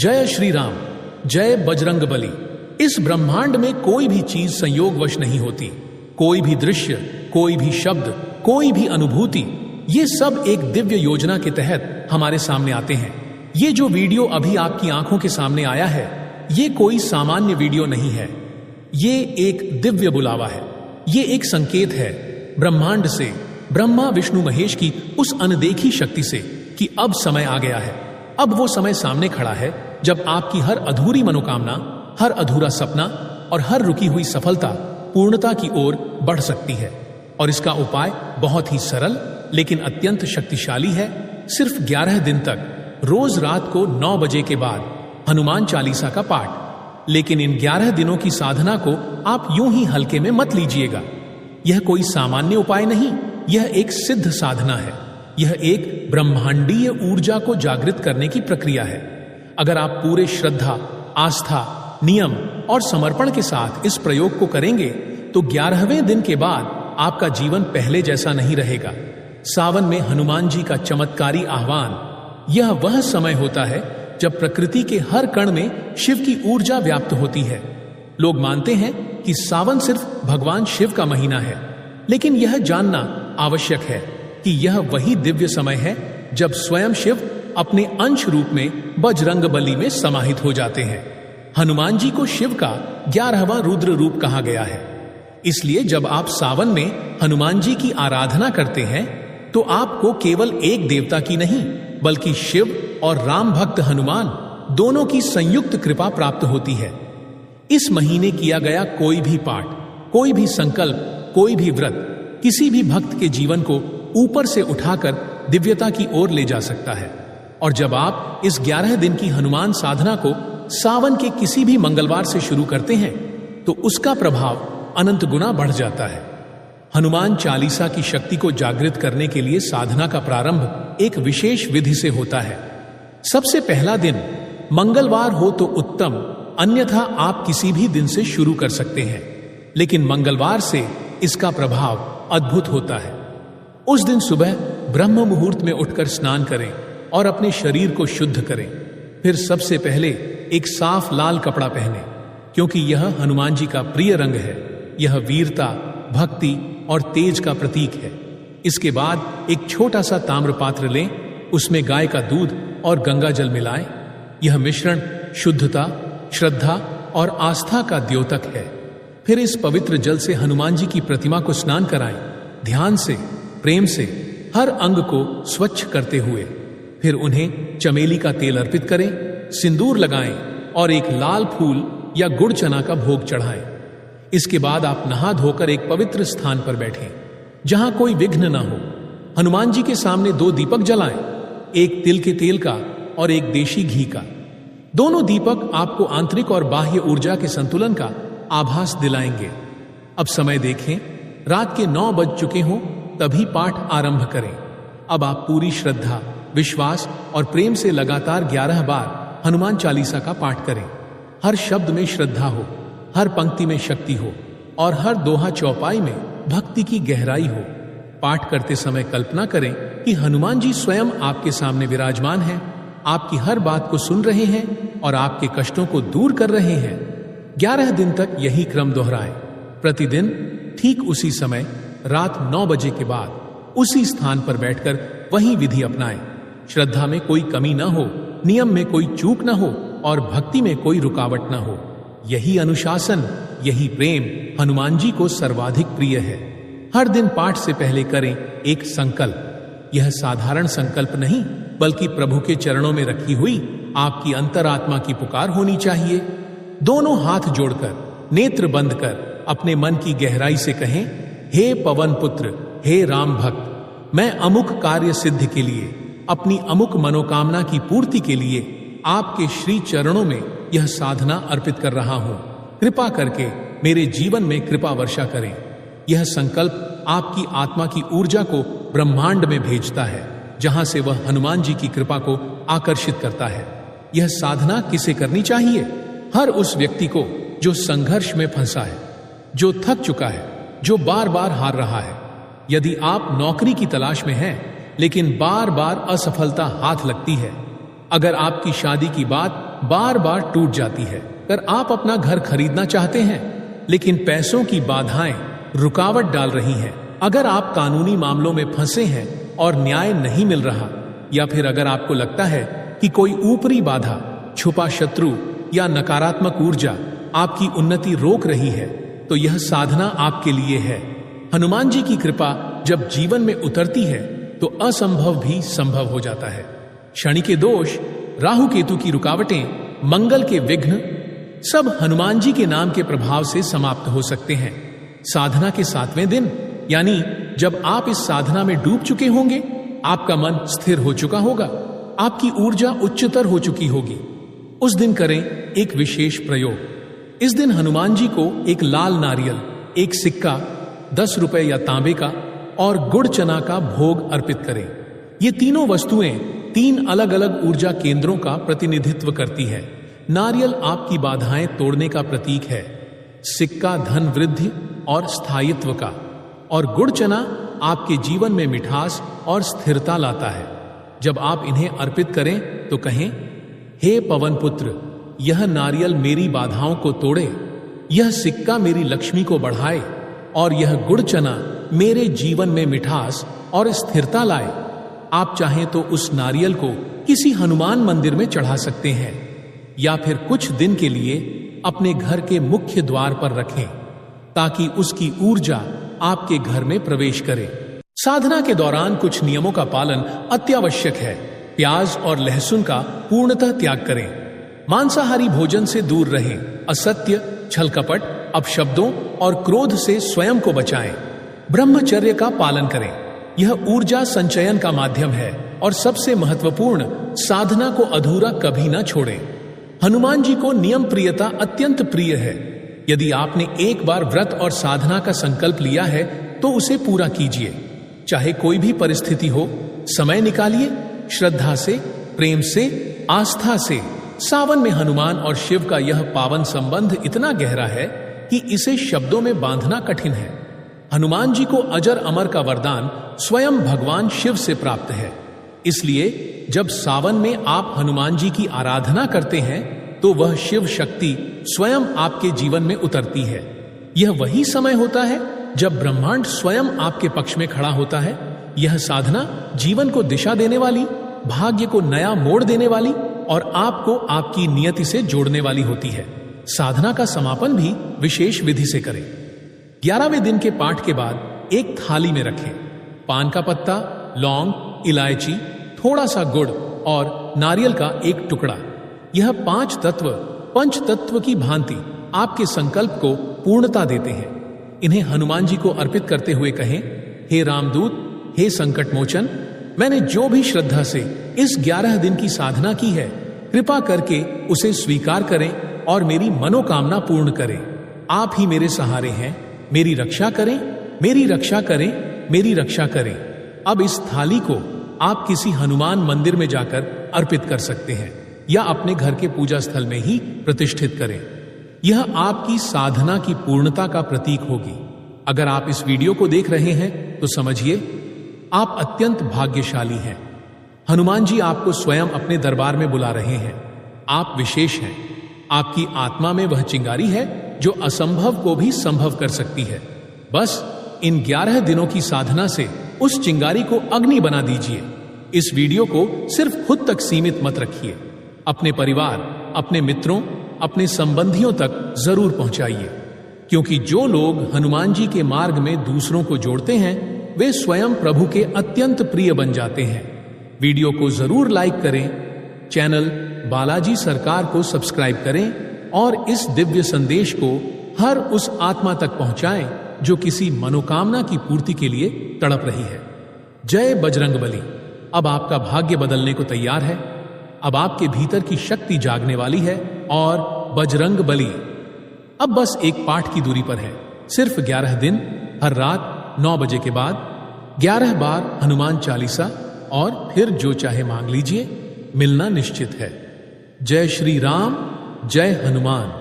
जय श्री राम, जय बजरंग बली। इस ब्रह्मांड में कोई भी चीज संयोगवश नहीं होती। कोई भी दृश्य, कोई भी शब्द, कोई भी अनुभूति, ये सब एक दिव्य योजना के तहत हमारे सामने आते हैं। ये जो वीडियो अभी आपकी आंखों के सामने आया है, ये कोई सामान्य वीडियो नहीं है। ये एक दिव्य बुलावा है। ये एक संकेत है ब्रह्मांड से, ब्रह्मा विष्णु महेश की उस अनदेखी शक्ति से कि अब समय आ गया है। अब वो समय सामने खड़ा है जब आपकी हर अधूरी मनोकामना, हर अधूरा सपना और हर रुकी हुई सफलता पूर्णता की ओर बढ़ सकती है। और इसका उपाय बहुत ही सरल लेकिन अत्यंत शक्तिशाली है। सिर्फ 11 दिन तक रोज रात को 9 बजे के बाद हनुमान चालीसा का पाठ। लेकिन इन 11 दिनों की साधना को आप यूं ही हल्के में मत लीजिएगा। यह कोई सामान्य उपाय नहीं, यह एक सिद्ध साधना है। यह एक ब्रह्मांडीय ऊर्जा को जागृत करने की प्रक्रिया है। अगर आप पूरे श्रद्धा, आस्था, नियम और समर्पण के साथ इस प्रयोग को करेंगे तो 11वें दिन के बाद आपका जीवन पहले जैसा नहीं रहेगा। सावन में हनुमान जी का चमत्कारी आह्वान, यह वह समय होता है जब प्रकृति के हर कण में शिव की ऊर्जा व्याप्त होती है। लोग मानते हैं कि सावन सिर्फ भगवान शिव का महीना है, लेकिन यह जानना आवश्यक है कि यह वही दिव्य समय है जब स्वयं शिव अपने अंश रूप में बजरंग बली में समाहित हो जाते हैं। हनुमान जी को शिव का 11वां रुद्र रूप कहा गया है। इसलिए जब आप सावन में हनुमान जी की आराधना करते हैं तो आपको केवल एक देवता की नहीं बल्कि शिव और राम भक्त हनुमान दोनों की संयुक्त कृपा प्राप्त होती है। इस महीने किया गया कोई भी पाठ, कोई भी संकल्प, कोई भी व्रत किसी भी भक्त के जीवन को ऊपर से उठाकर दिव्यता की ओर ले जा सकता है। और जब आप इस 11 दिन की हनुमान साधना को सावन के किसी भी मंगलवार से शुरू करते हैं तो उसका प्रभाव अनंत गुना बढ़ जाता है। हनुमान चालीसा की शक्ति को जागृत करने के लिए साधना का प्रारंभ एक विशेष विधि से होता है। सबसे पहला दिन मंगलवार हो तो उत्तम, अन्यथा आप किसी भी दिन से शुरू कर सकते हैं। लेकिन मंगलवार से इसका प्रभाव अद्भुत होता है। उस दिन सुबह ब्रह्म मुहूर्त में उठकर स्नान करें और अपने शरीर को शुद्ध करें। फिर सबसे पहले एक साफ लाल कपड़ा पहने, क्योंकि यह हनुमान जी का प्रिय रंग है। यह वीरता, भक्ति और तेज का प्रतीक है। इसके बाद एक छोटा सा ताम्र पात्र लें, उसमें गाय का दूध और गंगा जल मिलाएं। यह मिश्रण शुद्धता, श्रद्धा और आस्था का द्योतक है। फिर इस पवित्र जल से हनुमान जी की प्रतिमा को स्नान कराएं, ध्यान से, प्रेम से, हर अंग को स्वच्छ करते हुए। फिर उन्हें चमेली का तेल अर्पित करें, सिंदूर लगाएं और एक लाल फूल या गुड़ चना का भोग चढ़ाएं। इसके बाद आप नहा धोकर एक पवित्र स्थान पर बैठें जहां कोई विघ्न न हो। हनुमान जी के सामने 2 दीपक जलाएं, एक तिल के तेल का और एक देशी घी का। दोनों दीपक आपको आंतरिक और बाह्य ऊर्जा के संतुलन का आभास दिलाएंगे। अब समय देखें, रात के 9 बज चुके हों, तभी पाठ आरंभ करें। अब आप पूरी श्रद्धा, विश्वास और प्रेम से लगातार 11 बार हनुमान चालीसा का पाठ करें। हर शब्द में श्रद्धा हो, हर पंक्ति में शक्ति हो और हर दोहा चौपाई में भक्ति की गहराई हो। पाठ करते समय कल्पना करें कि हनुमान जी स्वयं आपके सामने विराजमान हैं, आपकी हर बात को सुन रहे हैं और आपके कष्टों को दूर कर रहे हैं। 11 दिन तक यही क्रम दोहराएं। प्रतिदिन ठीक उसी समय रात 9 बजे के बाद उसी स्थान पर बैठकर वही विधि अपनाएं। श्रद्धा में कोई कमी न हो, नियम में कोई चूक न हो और भक्ति में कोई रुकावट न हो। यही अनुशासन, यही प्रेम हनुमान जी को सर्वाधिक प्रिय है। हर दिन पाठ से पहले करें एक संकल्प। यह साधारण संकल्प नहीं बल्कि प्रभु के चरणों में रखी हुई आपकी अंतरात्मा की पुकार होनी चाहिए। दोनों हाथ जोड़कर, नेत्र बंद कर अपने मन की गहराई से कहें, हे पवन पुत्र, हे राम भक्त, मैं अमुक कार्य सिद्धि के लिए, अपनी अमुक मनोकामना की पूर्ति के लिए आपके श्री चरणों में यह साधना अर्पित कर रहा हूं। कृपा करके मेरे जीवन में कृपा वर्षा करें। यह संकल्प आपकी आत्मा की ऊर्जा को ब्रह्मांड में भेजता है, जहां से वह हनुमान जी की कृपा को आकर्षित करता है। यह साधना किसे करनी चाहिए? हर उस व्यक्ति को जो संघर्ष में फंसा है, जो थक चुका है, जो बार बार हार रहा है। यदि आप नौकरी की तलाश में हैं लेकिन बार बार असफलता हाथ लगती है, अगर आपकी शादी की बात बार बार टूट जाती है। अगर आप अपना घर खरीदना चाहते हैं लेकिन पैसों की बाधाएं रुकावट डाल रही हैं, अगर आप कानूनी मामलों में फंसे हैं और न्याय नहीं मिल रहा, या फिर अगर आपको लगता है कि कोई ऊपरी बाधा, छुपा शत्रु या नकारात्मक ऊर्जा आपकी उन्नति रोक रही है, तो यह साधना आपके लिए है। हनुमान जी की कृपा जब जीवन में उतरती है तो असंभव भी संभव हो जाता है। शनि के दोष, राहु केतु की रुकावटें, मंगल के विघ्न सब हनुमान जी के नाम के प्रभाव से समाप्त हो सकते हैं। साधना के 7वें दिन, यानी जब आप इस साधना में डूब चुके होंगे, आपका मन स्थिर हो चुका होगा, आपकी ऊर्जा उच्चतर हो चुकी होगी, उस दिन करें एक विशेष प्रयोग। इस दिन हनुमान जी को एक लाल नारियल, एक सिक्का 10 रुपए या तांबे का और गुड़ चना का भोग अर्पित करें। ये तीनों वस्तुएं 3 अलग अलग ऊर्जा केंद्रों का प्रतिनिधित्व करती है। नारियल आपकी बाधाएं तोड़ने का प्रतीक है, सिक्का धन वृद्धि और स्थायित्व का, और गुड़ चना आपके जीवन में मिठास और स्थिरता लाता है। जब आप इन्हें अर्पित करें तो कहें, हे पवन पुत्र, यह नारियल मेरी बाधाओं को तोड़े, यह सिक्का मेरी लक्ष्मी को बढ़ाए और यह गुड़ चना मेरे जीवन में मिठास और स्थिरता लाए। आप चाहें तो उस नारियल को किसी हनुमान मंदिर में चढ़ा सकते हैं या फिर कुछ दिन के लिए अपने घर के मुख्य द्वार पर रखें ताकि उसकी ऊर्जा आपके घर में प्रवेश करे। साधना के दौरान कुछ नियमों का पालन अत्यावश्यक है। प्याज और लहसुन का पूर्णतः त्याग करें, मांसाहारी भोजन से दूर रहें, असत्य, छल कपट, अपशब्दों और क्रोध से स्वयं को बचाएं, ब्रह्मचर्य का पालन करें। यह ऊर्जा संचयन का माध्यम है और सबसे महत्वपूर्ण, साधना को अधूरा कभी न छोड़ें। हनुमान जी को नियम प्रियता अत्यंत प्रिय है। यदि आपने एक बार व्रत और साधना का संकल्प लिया है तो उसे पूरा कीजिए, चाहे कोई भी परिस्थिति हो। समय निकालिए, श्रद्धा से, प्रेम से, आस्था से। सावन में हनुमान और शिव का यह पावन संबंध इतना गहरा है कि इसे शब्दों में बांधना कठिन है। हनुमान जी को अजर अमर का वरदान स्वयं भगवान शिव से प्राप्त है। इसलिए जब सावन में आप हनुमान जी की आराधना करते हैं तो वह शिव शक्ति स्वयं आपके जीवन में उतरती है। यह वही समय होता है जब ब्रह्मांड स्वयं आपके पक्ष में खड़ा होता है। यह साधना जीवन को दिशा देने वाली, भाग्य को नया मोड़ देने वाली और आपको आपकी नियति से जोड़ने वाली होती है। साधना का समापन भी विशेष विधि से करें। 11वें दिन के पाठ के बाद एक थाली में रखें पान का पत्ता, लौंग, इलायची, थोड़ा सा गुड़ और नारियल का एक टुकड़ा। यह 5 तत्व पंच तत्व की भांति आपके संकल्प को पूर्णता देते हैं। इन्हें हनुमान जी को अर्पित करते हुए कहें, हे रामदूत, हे संकट मोचन, मैंने जो भी श्रद्धा से इस 11 दिन की साधना की है, कृपा करके उसे स्वीकार करें और मेरी मनोकामना पूर्ण करें। आप ही मेरे सहारे हैं, मेरी रक्षा करें, मेरी रक्षा करें, मेरी रक्षा करें। अब इस थाली को आप किसी हनुमान मंदिर में जाकर अर्पित कर सकते हैं या अपने घर के पूजा स्थल में ही प्रतिष्ठित करें। यह आपकी साधना की पूर्णता का प्रतीक होगी। अगर आप इस वीडियो को देख रहे हैं तो समझिए आप अत्यंत भाग्यशाली हैं। हनुमान जी आपको स्वयं अपने दरबार में बुला रहे हैं। आप विशेष हैं। आपकी आत्मा में वह चिंगारी है जो असंभव को भी संभव कर सकती है। बस इन 11 दिनों की साधना से उस चिंगारी को अग्नि बना दीजिए। इस वीडियो को सिर्फ खुद तक सीमित मत रखिए, अपने परिवार, अपने मित्रों, अपने संबंधियों तक जरूर पहुंचाइए, क्योंकि जो लोग हनुमान जी के मार्ग में दूसरों को जोड़ते हैं वे स्वयं प्रभु के अत्यंत प्रिय बन जाते हैं। वीडियो को जरूर लाइक करें, चैनल बालाजी सरकार को सब्सक्राइब करें और इस दिव्य संदेश को हर उस आत्मा तक पहुंचाएं जो किसी मनोकामना की पूर्ति के लिए तड़प रही है। जय बजरंगबली। अब आपका भाग्य बदलने को तैयार है। अब आपके भीतर की शक्ति जागने वाली है और बजरंगबली अब बस एक पाठ की दूरी पर है। सिर्फ 11 दिन, हर रात 9 बजे के बाद 11 बार हनुमान चालीसा और फिर जो चाहे मांग लीजिए, मिलना निश्चित है। जय श्री राम, जय हनुमान।